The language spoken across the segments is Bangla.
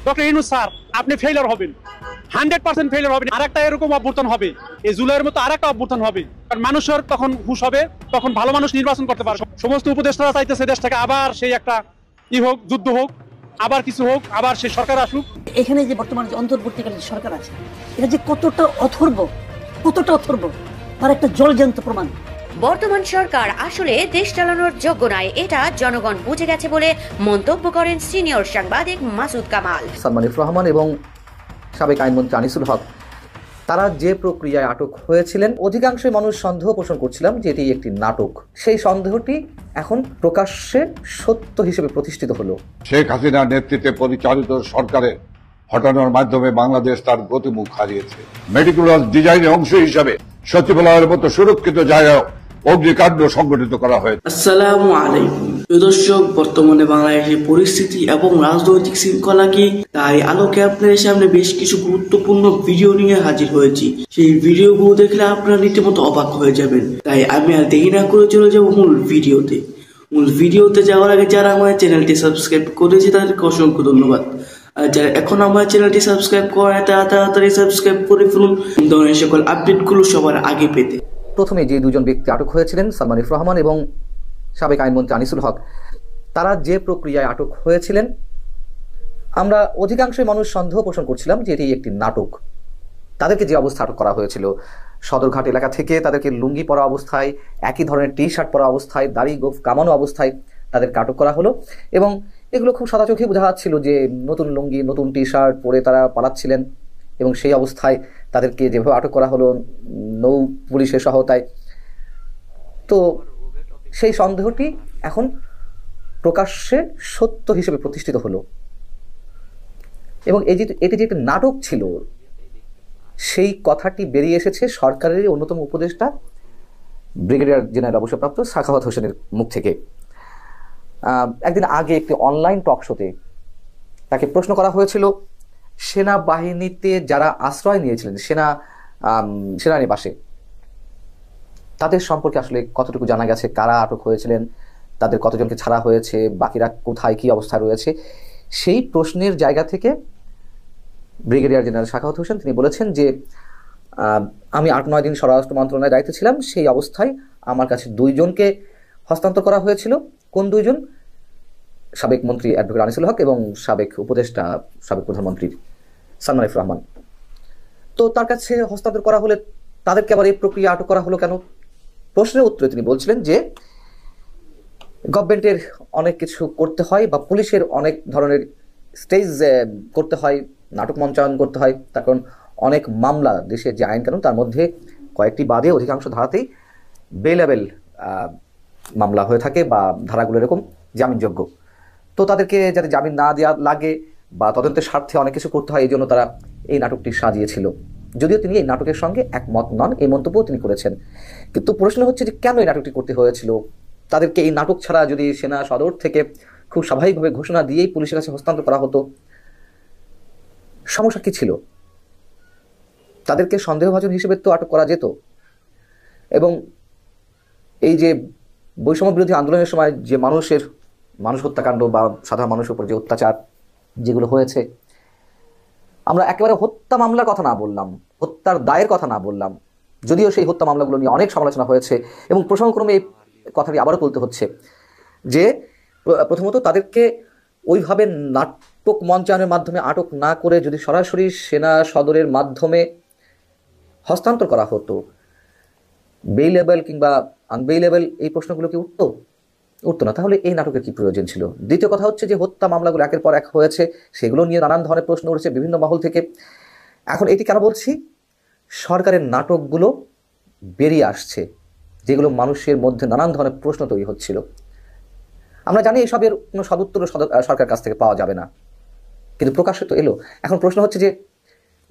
ডক্টর ইউনূস স্যার আপনি ফেইলিওর হবেন, 100% ফেইলিওর হবেন। আরেকটা এরকম অভ্যুত্থান হবে, এই জুলাইয়ের মতো আরেকটা অভ্যুত্থান হবে। কারণ মানুষের তখন হুঁশ হবে, তখন ভালো মানুষ নির্বাচন করতে পারবে। সমস্ত উপদেষ্টারা চাইতেছে দেশটাকে আবার সেই একটা হোক, যুদ্ধ হোক, আবার কিছু হোক, আবার সেই সরকার আসুক। এখানে যে বর্তমানে যে অন্তর্বর্তীকালীন সরকার আছে, এটা যে কতটা অথর্ব তার একটা জলজ্যান্ত প্রমাণ। বর্তমান সরকার আসলে দেশ চালানোর যোগ্য নয়, এটা জনগণ বুঝে গেছে বলে মন্তব্য করেন সিনিয়র সাংবাদিক মাসুদ কামাল। সালমান এফ রহমান এবং সাবেক আইনমন্ত্রী আনিসুল হক তারা যে প্রক্রিয়ায় আটক হয়েছিলেন, অধিকাংশ মানুষ সন্দেহ পোষণ করছিলাম যে এটি একটি নাটক। সেই সন্দেহটি এখন প্রকাশ্যে সত্য হিসেবে প্রতিষ্ঠিত হলো। শেখ হাসিনার নেতৃত্বে পরিচালিত সরকারের হটানোর মাধ্যমে বাংলাদেশ তার গতিমুখ হারিয়েছে। মেটিকুলাস ডিজাইনের অংশ হিসাবে সচিবালয়ের মতো সুরক্ষিত জায়গায় অগ্নিকাণ্ড সংগঠিত করা হয়েছে। আসসালামু আলাইকুম দর্শক, বর্তমানে বাংলাদেশের পরিস্থিতি এবং রাজনৈতিক শৃঙ্খলাকে তাই আলোকে আপনাদের সামনে বেশ কিছু গুরুত্বপূর্ণ ভিডিও নিয়ে হাজির হয়েছি। সেই ভিডিওগুলো দেখলে আপনারা রীতিমতো অবাক হয়ে যাবেন। তাই আমি আর দেরি না করে চলে যাব মূল ভিডিওতে যাওয়ার আগে যারা আমার চ্যানেলটি সাবস্ক্রাইব করেছে তাদেরকে অসংখ্য ধন্যবাদ। আর যারা এখন আমার চ্যানেলটি সাবস্ক্রাইব করে তারা তাড়াতাড়ি সাবস্ক্রাইব করে ফেলুন ধরনের সকল আপডেটগুলো সবার আগে পেতে। প্রথমে যে দুজন ব্যক্তি আটক হয়েছিলেন, সালমান এফ রহমান এবং সাবেক আইনমন্ত্রী আনিসুল হক, তারা যে প্রক্রিয়ায় আটক হয়েছিলেন, আমরা অধিকাংশ মানুষ সন্দেহ পোষণ করছিলাম যে এটি একটি নাটক। তাদেরকে যে অবস্থা আটক করা হয়েছিল, সদরঘাট এলাকা থেকে তাদেরকে লুঙ্গি পরা অবস্থায়, একই ধরনের টি শার্ট পরা অবস্থায়, দাড়ি গোঁফ কামানো অবস্থায় তাদেরকে আটক করা হলো এবং এগুলো খুব সাদা চোখে বোঝা যাচ্ছিল যে নতুন লুঙ্গি নতুন টি শার্ট পরে তারা পালাচ্ছিলেন। এবং সেই অবস্থায় তাদেরকে যেভাবে আটক করা হলো নৌ পুলিশের সহায়তায়, তো সেই সন্দেহটি এখন প্রকাশ্যে সত্য হিসেবে প্রতিষ্ঠিত হলো। এবং এটি যে একটি নাটক ছিল সেই কথাটি বেরিয়ে এসেছে সরকারের অন্যতম উপদেষ্টা ব্রিগেডিয়ার জেনারেল অবসরপ্রাপ্ত সাখাওয়াত হোসেনের মুখ থেকে। একদিন আগে একটি অনলাইন টক শোতে তাকে প্রশ্ন করা হয়েছিল, সেনাবাহিনীতে যারা আশ্রয় নিয়েছিলেন সেনানিবাসে, তাদের সম্পর্কে আসলে কতটুকু জানা গেছে, কারা আটক হয়েছিলেন, তাদের কতজনকে ছাড়া হয়েছে, বাকিরা কোথায় কী অবস্থায় রয়েছে। সেই প্রশ্নের জায়গা থেকে ব্রিগেডিয়ার জেনারেল সাখাওয়াত হোসেন তিনি বলেছেন যে আমি 8-9 দিন স্বরাষ্ট্র মন্ত্রণালয়ে দায়িত্বে ছিলাম, সেই অবস্থায় আমার কাছে 2 জনকে হস্তান্তর করা হয়েছিল। কোন 2 জন? সাবেক মন্ত্রী অ্যাডভোকেট আনিসুল হক এবং সাবেক উপদেষ্টা সাবেক প্রধানমন্ত্রী সালমান এফ রহমান। তো তার কাছে হস্তান্তর করা হলে তাদেরকে আবার এই প্রক্রিয়া আটক করা হলো কেন? প্রশ্নের উত্তরে তিনি বলছিলেন যে গভর্নমেন্টের অনেক কিছু করতে হয় বা পুলিশের অনেক ধরনের স্টেজ করতে হয়, নাটক মঞ্চায়ন করতে হয়, তার কারণ অনেক মামলা দেশের যে আইন কানুন তার মধ্যে কয়েকটি বাদে অধিকাংশ ধারাতেই বেলেবেল মামলা হয়ে থাকে বা ধারাগুলো এরকম জামিনযোগ্য। তো তাদেরকে যাতে জামিন না দেওয়া লাগে বা তদন্তের স্বার্থে অনেক কিছু করতে হয়, এই জন্য তারা এই নাটকটি সাজিয়েছিল। যদিও তিনি এই নাটকের সঙ্গে একমত নন, এই মন্তব্য তিনি করেছেন। কিন্তু প্রশ্ন হচ্ছে যে কেন এই নাটকটি করতে হয়েছিল? তাদেরকে এই নাটক ছাড়া যদি সেনা সদর থেকে খুব স্বাভাবিকভাবে ঘোষণা দিয়েই পুলিশের কাছে হস্তান্তর করা হতো, সমস্যা কি ছিল? তাদেরকে সন্দেহভাজন হিসেবে তো আটক করা যেত। এবং এই যে বৈষম্য বিরোধী আন্দোলনের সময় যে মানুষ হত্যাকাণ্ড বা সাধারণ মানুষের উপর যে অত্যাচার যেগুলো হয়েছে, আমরা একেবারে হত্যা মামলার কথা না বললাম, হত্যার দায়ের কথা না বললাম, যদিও সেই হত্যা মামলাগুলো নিয়ে অনেক সমালোচনা হয়েছে এবং প্রসঙ্গক্রমে এই কথাটি আবারও তুলতে হচ্ছে যে প্রথমত তাদেরকে ওইভাবে নাটক মঞ্চায়নের মাধ্যমে আটক না করে যদি সরাসরি সেনা সদরের মাধ্যমে হস্তান্তর করা হতো, বেইলেবল কিংবা আনবেইলেবল এই প্রশ্নগুলো কি উঠতো না? তাহলে এই নাটকের কি প্রয়োজন ছিল? দ্বিতীয় কথা হচ্ছে যে হত্যা মামলাগুলো একের পর এক হয়েছে, সেগুলো নিয়ে নানান ধরনের প্রশ্ন উঠেছে বিভিন্ন মহল থেকে। এখন এটি কেন বলছি? সরকারের নাটকগুলো বেরিয়ে আসছে, যেগুলো মানুষের মধ্যে নানান ধরনের প্রশ্ন তৈরি হচ্ছিল। আমরা জানি এসবের কোনো সদুত্তর সরকার কাছ থেকে পাওয়া যাবে না, কিন্তু প্রকাশ্যে তো এলো। এখন প্রশ্ন হচ্ছে যে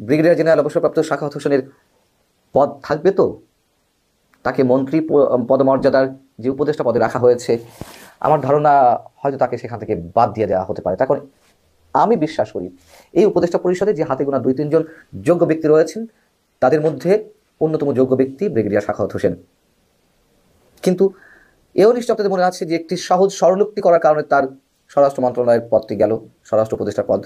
ব্রিগেডিয়ার জেনারেল অবসরপ্রাপ্ত সাখাওয়াত হোসেনের পদ থাকবে তো? তাকে মন্ত্রী পদমর্যাদার যে উপদেষ্টা পদে রাখা হয়েছে, আমার ধারণা হয়তো তাকে সেখান থেকে বাদ দিয়ে দেওয়া হতে পারে। তখন আমি বিশ্বাস করি এই উপদেষ্টা পরিষদে যে হাতে গোনা 2-3 জন যোগ্য ব্যক্তি রয়েছেন, তাদের মধ্যে অন্যতম যোগ্য ব্যক্তি ব্রিগেডিয়ার সাখাওয়াত হোসেন। কিন্তু এও নিশ্চয় আপনাদের মনে আছে যে একটি সহজ স্বরলোক্তি করার কারণে তার স্বরাষ্ট্র মন্ত্রণালয়ের পদটি গেল, স্বরাষ্ট্র উপদেষ্টার পদ।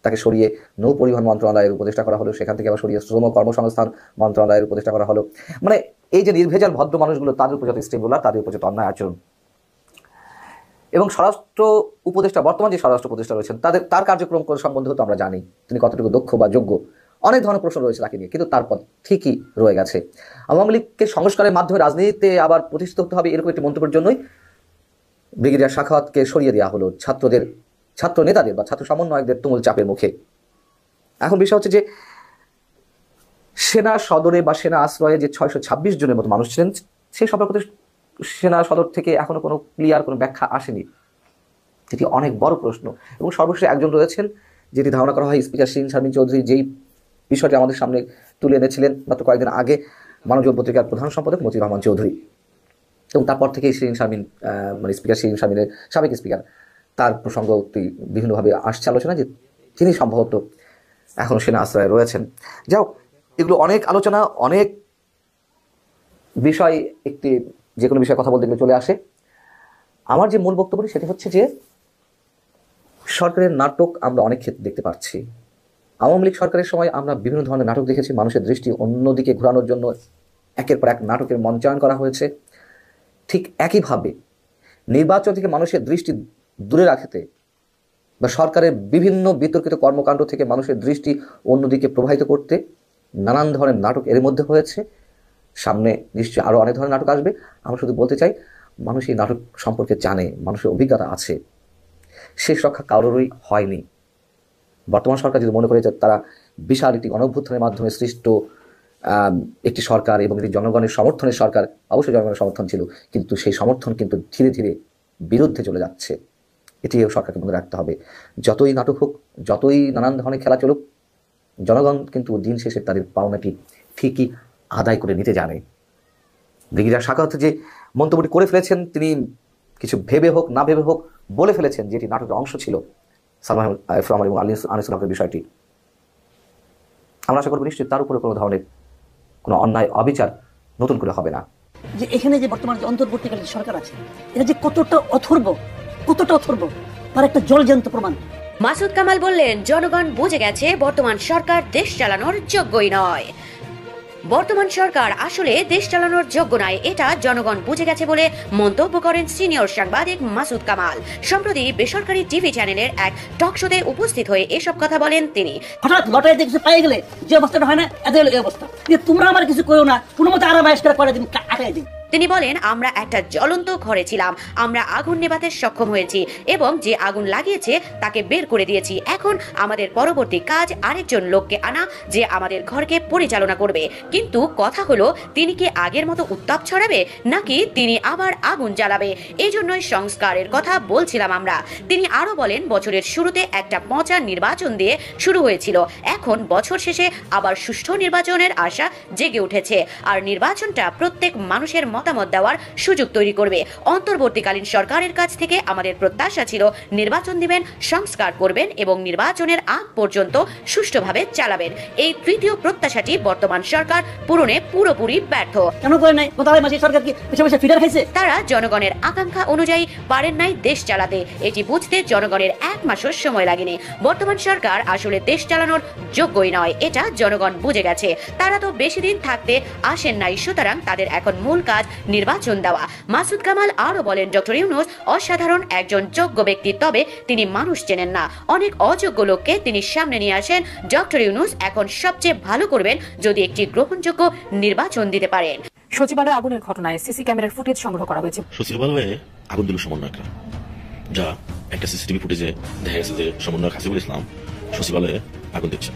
তাকে সরিয়ে নৌ পরিবহন মন্ত্রণালয়ের উপদেষ্টা করা হলো, সেখান থেকে আবার সরিয়ে শ্রম কর্মসংস্থান মন্ত্রণালয়ের উপদেষ্টা করা হলো। মানে এই যে নির্ভেজাল ভদ্র মানুষগুলো, তাদের উপর যত স্টেগুলার, তাদের উপর যত অন্যায় আচরণ। এবং স্বরাষ্ট্র উপদেষ্টা, বর্তমান যে স্বরাষ্ট্র উপদেষ্টা রয়েছেন, তার কার্যক্রম সম্বন্ধেও তো আমরা জানি তিনি কতটুকু দক্ষ বা যোগ্য। অনেক ধরনের প্রশ্ন রয়েছে তাকে নিয়ে, কিন্তু তারপর ঠিকই রয়ে গেছে। আওয়ামী লীগকে সংস্কারের মাধ্যমে রাজনীতিতে আবার প্রতিষ্ঠিত হতে হবে, এরকম একটি মন্তব্যের জন্যই ব্রিগেডিয়ার সাখাওয়াতকে সরিয়ে দেওয়া হলো ছাত্র নেতাদের বা ছাত্র সমন্বয়কদের তুমুল চাপের মুখে। এখন বিষয় হচ্ছে যে সেনা সদরে বা সেনা আশ্রয়ে যে 626 জনের মতো মানুষ ছিলেন, সেই সম্পর্কে সেনা সদর থেকে এখনো কোনো ক্লিয়ার কোনো ব্যাখ্যা আসেনি। এটি অনেক বড় প্রশ্ন। এবং সর্বশেষ একজন রয়েছেন, যেটি ধারণা করা হয় স্পিকার শিরিন শারমিন চৌধুরী, যেই বিষয়টি আমাদের সামনে তুলে এনেছিলেন মাত্র কয়েকদিন আগে, মানবজীবন পত্রিকার প্রধান সম্পাদক মতিউর রহমান চৌধুরী। এবং তারপর থেকেই শিরিন শারমিন, মানে স্পিকার শিরিন শারমিনের সাবেক স্পিকার, তার প্রসঙ্গটি বিভিন্নভাবে আসছে আলোচনা যে তিনি সম্ভবত এখন সেনা আশ্রয়ে রয়েছেন। যাও, এগুলো অনেক আলোচনা, অনেক বিষয়, একটি যে কোনো বিষয়ে কথা বলতে গেলে চলে আসে। আমার যে মূল বক্তব্য সেটি হচ্ছে যে সরকারের নাটক আমরা অনেক ক্ষেত্রে দেখতে পাচ্ছি। আওয়ামী লীগ সরকারের সময় আমরা বিভিন্ন ধরনের নাটক দেখেছি। মানুষের দৃষ্টি অন্যদিকে ঘোরানোর জন্য একের পর এক নাটকের মঞ্চায়ন করা হয়েছে। ঠিক একইভাবে নির্বাচন থেকে মানুষের দৃষ্টি দূরে রাখতে বা সরকারের বিভিন্ন বিতর্কিত কর্মকাণ্ড থেকে মানুষের দৃষ্টি অন্যদিকে প্রবাহিত করতে নানান ধরনের নাটক এর মধ্যে হয়েছে। সামনে নিশ্চয়ই আরও অনেক ধরনের নাটক আসবে। আমরা শুধু বলতে চাই, মানুষ এই নাটক সম্পর্কে জানে, মানুষের অভিজ্ঞতা আছে। শেষ রক্ষা কারোরই হয়নি। বর্তমান সরকার যদি মনে করে যে তারা বিশাল একটি গণঅভ্যুত্থানের মাধ্যমে সৃষ্ট একটি সরকার এবং এটি জনগণের সমর্থনের সরকার, অবশ্যই জনগণের সমর্থন ছিল, কিন্তু সেই সমর্থন কিন্তু ধীরে ধীরে বিরুদ্ধে চলে যাচ্ছে। এটিও সরকারকে মনে রাখতে হবে। যতই নাটক হোক, যতই নানান ধরনের খেলা চলুক, জনগণ কিন্তু দিন শেষে তাদের পাওনাটি ঠিকই আদায় করে নিতে জানে। ব্রিগেডিয়ার সাখাওয়াত যে মন্তব্যটি করে ফেলেছেন, তিনি কিছু ভেবে হোক না ভেবে হোক বলে ফেলেছেন, যেটি নাটকের অংশ ছিল সালমান এফ রহমান এবং আনিসুল হকের বিষয়টি। আমরা আশা করবো নিশ্চয়ই তার উপরে কোনো ধরনের কোনো অন্যায় অবিচার নতুন করে হবে না। যে এখানে যে বর্তমান যে অন্তর্বর্তীকালীন সরকার আছে, এটা যে কতটা অথর্ব তার একটা জলজ্যান্ত প্রমাণ। মাসুদ কামাল বললেন, জনগণ বুঝে গেছে বর্তমান সরকার দেশ চালানোর যোগ্যই নয়। বর্তমান সরকার আসলে দেশ চালানোর যোগ্য নয়, এটা জনগণ বুঝে গেছে বলে মন্তব্য করেন সিনিয়র সাংবাদিক মাসুদ কামাল। সম্প্রতি বেসরকারি টিভি চ্যানেলের এক টক শোতে উপস্থিত হয়ে এসব কথা বলেন তিনি। হঠাৎ লটারিতে কিছু পাই গেলে যে অবস্থাটা হয় না, এত এই অবস্থা। তোমরা আমার কিছু করো না, কোনো মতো আরাম আয়েশ করে দিন, আটাই দিন। তিনি বলেন, আমরা একটা জ্বলন্ত ঘরে ছিলাম, আমরা আগুন নেভাতে সক্ষম হয়েছি এবং যে আগুন লাগিয়েছে তাকে বের করে দিয়েছি। এখন আমাদের পরবর্তী কাজ আরেকজন লোককে আনা, যে আমাদের ঘরকে পরিচালনা করবে। কিন্তু কথা হলো, তিনি কি আগের মতো উত্তাপ ছড়াবে নাকি তিনি আবার আগুন জ্বালাবে? এই জন্যই সংস্কারের কথা বলছিলাম আমরা। তিনি আরো বলেন, বছরের শুরুতে একটা পচা নির্বাচন দিয়ে শুরু হয়েছিল, এখন বছর শেষে আবার সুষ্ঠু নির্বাচনের আশা জেগে উঠেছে। আর নির্বাচনটা প্রত্যেক মানুষের মতামত দেওয়ার সুযোগ তৈরি করবে। অন্তর্বর্তীকালীন সরকারের কাছ থেকে আমাদের প্রত্যাশা ছিল নির্বাচন দিবেন, সংস্কার করবেন এবং নির্বাচনের আগ পর্যন্ত সুষ্ঠুভাবে চালাবেন। এই তৃতীয় প্রত্যাশাটি বর্তমান সরকার পূরণে পুরোপুরি ব্যর্থ। কেন করে নাই? কোথায় মাসি সরকার কি পেছনে ফিডার খাইছে? তারা জনগণের আকাঙ্ক্ষা অনুযায়ী পারেন নাই দেশ চালাতে। এটি বুঝতে জনগণের 1 মাসও সময় লাগেনি। বর্তমান সরকার আসলে দেশ চালানোর যোগ্যই নয়, এটা জনগণ বুঝে গেছে। তারা তো বেশি দিন থাকতে আসেন নাই, সুতরাং তাদের এখন মূল কাজ নির্বাচন দেওয়া। মাসুদ কামাল আরো বলেন, ডক্টর ইউনূস অসাধারণ একজন যোগ্য ব্যক্তি, তবে তিনি মানুষ চেনেন না। অনেক অযোগ্য লোককে তিনি সামনে নিয়ে আসেন। ডক্টর ইউনূস এখন সবচেয়ে ভালো করবেন যদি একটি গ্রহণযোগ্য নির্বাচন দিতে পারেন। সচিবালয়ে আগুনের ঘটনায় সিসি ক্যামেরার ফুটেজ সংগ্রহ করা হয়েছে। সচিবালয়ে আগুন দিল সমন্বয়করা, যা একটা সিসিটিভি ফুটেজে দেখা গেছে যে সমন্বয়ক হাসিবুল ইসলাম সচিবালয়ে আগুন দিচ্ছে।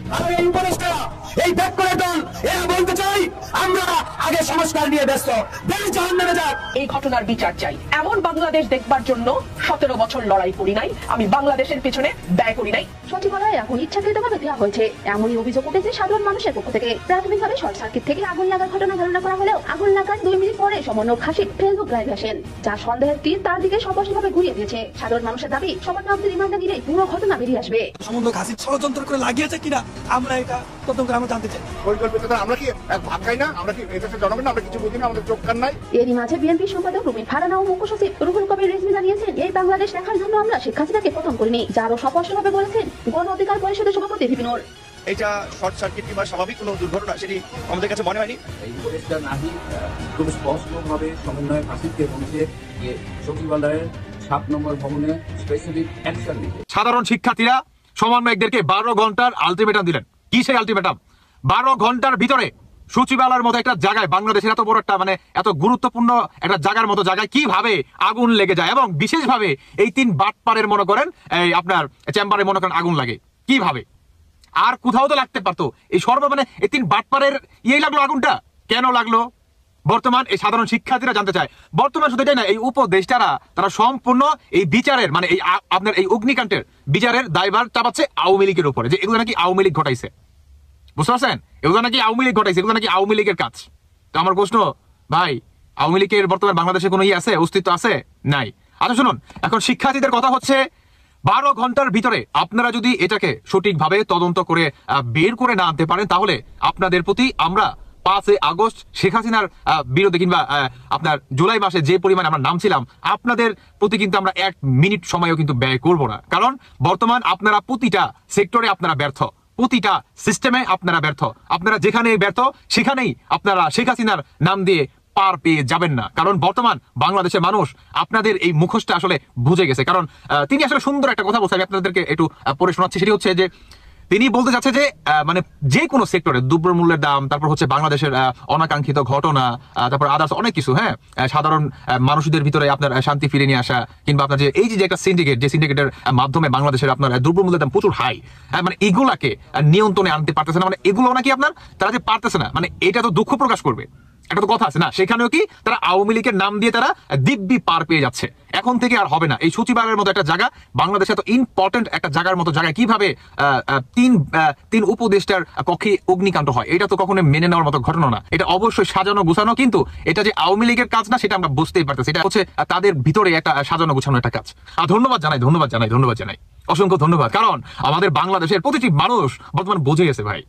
এই ব্যাক করে দল এরা বলতে চাই, আমরা আগে সংস্কার নিয়ে ব্যস্ত, দেশ জাহান্নামে যাক। এই ঘটনার বিচার চাই। এমন বাংলাদেশ দেখবার জন্য 17 বছর লড়াই করি নাই, আমি বাংলাদেশের পেছনে ব্যয় করি নাই। সচিবালয়ে আগুন ইচ্ছাকৃতভাবে দেওয়া হয়েছে, এমনই অভিযোগ উঠেছে সাধারণ মানুষের পক্ষ থেকে। প্রাথমিকভাবে শর্ট সার্কিট থেকে আগুন লাগার ঘটনা ধারণা করা হলেও আগুন লাগার 2 মিনিট পরে সমন্বয়ক হাসিব ফেসবুক লাইভে আসেন, যা সন্দেহের তীর তার দিকে স্পষ্টভাবে ঘুরিয়ে দিয়েছে। সাধারণ মানুষের দাবি, সমন্বয়কদের রিমান্ডে নিলে পুরো ঘটনা বেরিয়ে আসবে। সমন্বয়ক হাসিব ষড়যন্ত্র করে লাগিয়ে গেছে কিনা আমরা এটা তদন্ত আমরা জানতে চাই। পরিকল্পিত আমরা কি ভাত খাই না, আমরা কি এদেশের জনগণ আমরা কিছু বুঝি না, আমাদের চোখ কান নাই। এরই মাঝে বিএনপি সম্পাদক রুমিন ফারহানা ও মুখ্য সচিব রুহুল কবির রিজভী জানিয়েছেন, এই বাংলাদেশ দেখার জন্য আমরা শেখ হাসিনাকে পতন করিনি। যারও স্পষ্টভাবে বলেছেন গণ অধিকার পরিষদের সভাপতি ভিপিনুর। এটা শর্ট সার্কিট কিংবা স্বাভাবিক কোনো দুর্ঘটনা সেটি আমাদের কাছে মনে হয়নি। এই উপদেশটা নাহি খুব স্পষ্টভাবে সমন্বয় আসিফকে বলছে যে সচিবালয়ের 7 নম্বর ভবনে স্পেসিফিক অ্যাকশন নিতে। সাধারণ শিক্ষার্থীরা সমন্বয়কদেরকে 12 ঘন্টার আলটিমেটাম দিলেন। কি সেই আলটিমেটাম? 12 ঘন্টার ভিতরে সচিবালয়ের মতো একটা জায়গায়, বাংলাদেশের এত বড় একটা মানে এত গুরুত্বপূর্ণ একটা জায়গার মতো জায়গায় কিভাবে আগুন লেগে যায়, এবং বিশেষভাবে এই 3 বাটপাড়ের মনে করেন এই আপনার চেম্বারে মনে করেন আগুন লাগে কিভাবে? আর কোথাও তো লাগতে পারতো। এই মানে এই 3 বাটপাড়ের ইয়েই লাগলো আগুনটা, কেন লাগলো? বর্তমান এই সাধারণ শিক্ষার্থীরা জানতে চায়। বর্তমান শুধু এটাই না, এই উপদেষ্টারা তারা সম্পূর্ণ এই বিচারের মানে এই আপনার এই অগ্নিকাণ্ডের বিচারের দায়ভার চাপাচ্ছে আওয়ামী লীগের উপরে, যে এগুলো নাকি আওয়ামী লীগ ঘটাইছে। বুঝতে পারছেন? এগুলো নাকি আওয়ামী লীগ ঘটাইছে, এগুলো নাকি আওয়ামী লীগের কাজ। তো আমার প্রশ্ন, ভাই আওয়ামী লীগের বর্তমান বাংলাদেশে কোনো আছে, অস্তিত্ব আছে? নাই। আচ্ছা শুনুন, এখন শিক্ষার্থীদের কথা হচ্ছে 12 ঘন্টার ভিতরে আপনারা যদি এটাকে সঠিকভাবে তদন্ত করে বের করে না আনতে পারেন, তাহলে আপনাদের প্রতি আমরা 5 আগস্ট শেখ হাসিনার বিরোধে কিংবা আপনার জুলাই মাসে যে পরিমাণে আমরা নামছিলাম, আপনাদের প্রতি কিন্তু আমরা 1 মিনিট সময়ও কিন্তু ব্যয় করব না। কারণ বর্তমান আপনারা প্রতিটা সেক্টরে আপনারা ব্যর্থ, প্রতিটা সিস্টেমে আপনারা ব্যর্থ। আপনারা যেখানে ব্যর্থ সেখানেই আপনারা শেখ হাসিনার নাম দিয়ে পার পেয়ে যাবেন না। কারণ বর্তমান বাংলাদেশের মানুষ আপনাদের এই মুখোশটা আসলে বুঝে গেছে। কারণ তিনি আসলে সুন্দর একটা কথা বলছে, আমি আপনাদেরকে একটু পড়ে শোনাচ্ছি। সেটি হচ্ছে যে তিনি বলতে চাচ্ছে যে মানে যে কোনো সেক্টরে দ্রব্যমূল্যের দাম, তারপর হচ্ছে বাংলাদেশের অনাকাঙ্ক্ষিত ঘটনা, তারপর আদার্স অনেক কিছু, হ্যাঁ, সাধারণ মানুষদের ভিতরে আপনার শান্তি ফিরে নিয়ে আসা, কিংবা আপনার যে এই যে একটা সিন্ডিকেট, যে সিন্ডিকেটের মাধ্যমে বাংলাদেশের আপনার দ্রব্যমূল্যের দাম প্রচুর হাই, মানে এগুলাকে নিয়ন্ত্রণে আনতে পারতেছে না। মানে এগুলো নাকি আপনার তারা যে পারতেছে না, মানে এটা তো দুঃখ প্রকাশ করবে, একটা তো কথা আছে না। সেখানেও কি তারা আওয়ামী লীগের নাম দিয়ে তারা দিব্যি পার পেয়ে যাচ্ছে। এখন থেকে আর হবে না। এই সচিবালয়ের মতো একটা জায়গা, বাংলাদেশে এত ইম্পর্টেন্ট একটা জায়গার মতো জায়গায় কিভাবে 3 উপদেষ্টার কক্ষে অগ্নিকাণ্ড হয়, এটা তো কখনো মেনে নেওয়ার মতো ঘটনা না। এটা অবশ্যই সাজানো গোছানো, কিন্তু এটা যে আওয়ামী লীগের কাজ না সেটা আমরা বুঝতেই পারতেছি। এটা হচ্ছে তাদের ভিতরে একটা সাজানো গোছানো একটা কাজ। ধন্যবাদ জানাই, অসংখ্য ধন্যবাদ। কারণ আমাদের বাংলাদেশের প্রতিটি মানুষ বর্তমানে বুঝে গেছে ভাই।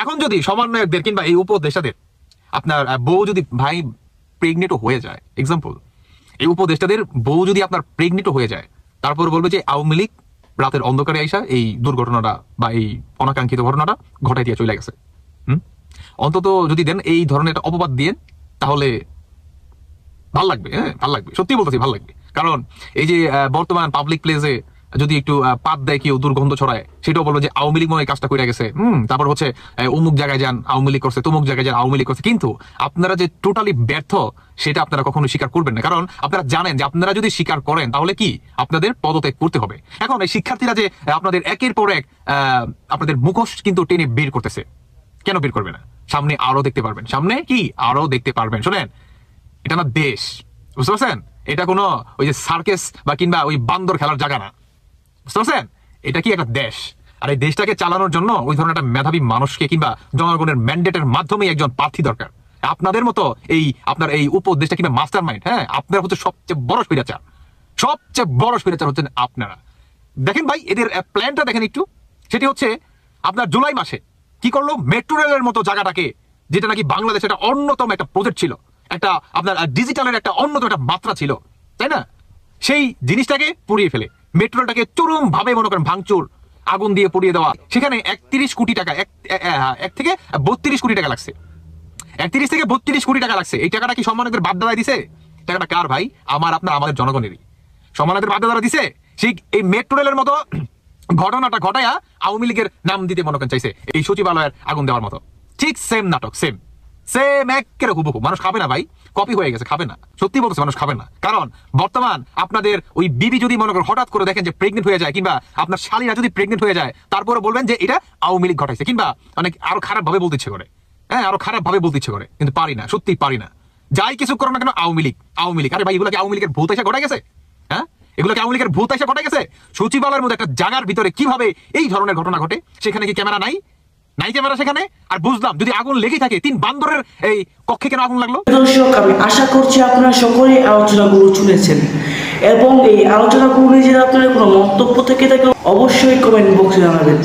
এখন যদি সমন্বয়কদের কিংবা এই উপদেষ্টাদের আপনার বউ যদি ভাই প্রেগনেন্টও হয়ে যায়, এক্সাম্পল, এই উপদেষ্টাদের বউ যদি আপনার প্রেগনেন্টও হয়ে যায়, তারপর বলবে যে আওয়ামী লীগ রাতের অন্ধকারে আইসা এই দুর্ঘটনাটা বা এই অনাকাঙ্ক্ষিত ঘটনাটা ঘটাই দিয়ে চলে গেছে। অন্তত যদি দেন এই ধরনের একটা অপবাদ দিয়ে, তাহলে ভাল লাগবে। হ্যাঁ, ভাল লাগবে, সত্যি বলতেছি ভাল লাগবে। কারণ এই যে বর্তমান পাবলিক প্লেসে যদি একটু পাত দেয়, কেউ দুর্গন্ধ ছড়ায়, সেটাও বলবো যে আওয়ামী লীগ মনে কাজটা করে গেছে। তারপর হচ্ছে অমুক জায়গায় যান আওয়ামী লীগ করছে, তমুক জায়গায় যান আওয়ামী লীগ করছে। কিন্তু আপনারা যে টোটালি ব্যর্থ, সেটা আপনারা কখনো স্বীকার করবেন না। কারণ আপনারা জানেন যে আপনারা যদি স্বীকার করেন তাহলে কি আপনাদের পদত্যাগ করতে হবে। এখন এই শিক্ষার্থীরা যে আপনাদের একের পর এক আপনাদের মুখোশ কিন্তু টেনে বের করতেছে, কেন বের করবে না? সামনে আরো দেখতে পারবেন, সামনে কি আরো দেখতে পারবেন। শোনেন, এটা না দেশ, বুঝতে পারছেন? এটা কোনো ওই যে সার্কেস বা কিংবা ওই বান্দর খেলার জায়গা না, বুঝতে পারছেন? এটা কি একটা দেশ। আর এই দেশটাকে চালানোর জন্য ওই ধরনের একটা মেধাবী মানুষকে কিংবা জনগণের ম্যান্ডেটের মাধ্যমে একজন প্রার্থী দরকার। আপনাদের মতো এই আপনার এই উপদেশটা কিংবা মাস্টার মাইন্ড, হ্যাঁ, আপনারা হচ্ছে সবচেয়ে বড় স্বৈরাচার হচ্ছেন আপনারা। দেখেন ভাই, এদের প্ল্যানটা দেখেন একটু। সেটি হচ্ছে আপনার জুলাই মাসে কি করলো, মেট্রো রেলের মতো জায়গাটাকে, যেটা নাকি বাংলাদেশের একটা অন্যতম একটা প্রজেক্ট ছিল, একটা আপনার ডিজিটালের একটা অন্যতম একটা মাত্রা ছিল, তাই না? সেই জিনিসটাকে পুড়িয়ে ফেলে মেট্রোটাকে চরম ভাবে মনে করেন ভাঙচুর, আগুন দিয়ে পুড়িয়ে দেওয়া। সেখানে 31 কোটি টাকা, 1 থেকে 32 কোটি টাকা লাগছে। 31 থেকে 32 কোটি টাকা লাগছে। এই টাকাটা কি সম্মানিতের বাদ দেওয়া দিছে? টাকাটা কার ভাই? আমাদের জনগণেরই। সম্মানিতের বাদ দেওয়া দিছে। সেই এই মেট্রো রেলের মতো ঘটনাটা ঘটায়া আওয়ামী লীগের নাম দিতে মনে করেন চাইছে, এই সচিবালয়ের আগুন দেওয়ার মতো। ঠিক সেম নাটক, সেম একের হুবহু। মানুষ খাবে না ভাই, কপি হয়ে গেছে, খাবে না। সত্যি বলতেছে, মানুষ খাবে না। কারণ বর্তমান আপনাদের ওই বিবি যদি মনে করেন হঠাৎ করে দেখেন যে প্রেগনেন্ট হয়ে যায়, কিংবা আপনার শালীরা যদি প্রেগনেন্ট হয়ে যায়, তারপরে বলবেন যে এটা আওয়ামী লীগ ঘটাইছে, কিংবা অনেক আরো খারাপ ভাবে বলতে ইচ্ছে করে। হ্যাঁ, আরো খারাপ ভাবে বলতে ইচ্ছে করে, কিন্তু পারি না, সত্যি পারি না। যাই কিছু করো না কেন, আওয়ামী লীগ। আরে ভাই, এগুলোকে আওয়ামী লীগের ভূত এসে ঘটাই গেছে? হ্যাঁ, এগুলোকে আওয়ামী লীগের ভূত এসে ঘটাই গেছে? সচিবালয়ের মধ্যে একটা জায়গার ভিতরে কিভাবে এই ধরনের ঘটনা ঘটে? সেখানে কি ক্যামেরা নাই ক্যামেরা সেখানে? আর বুঝলাম যদি আগুন লেগে থাকে, 3 বান্দরের এই কক্ষে কেন আগুন লাগলো? দর্শক, আমি আশা করছি আপনারা সকলেই আলোচনাগুলো শুনেছেন, এবং এই আলোচনাগুলো নিয়ে যদি আপনার কোনো মন্তব্য থেকে থাকে অবশ্যই কমেন্ট বক্সে জানাবেন।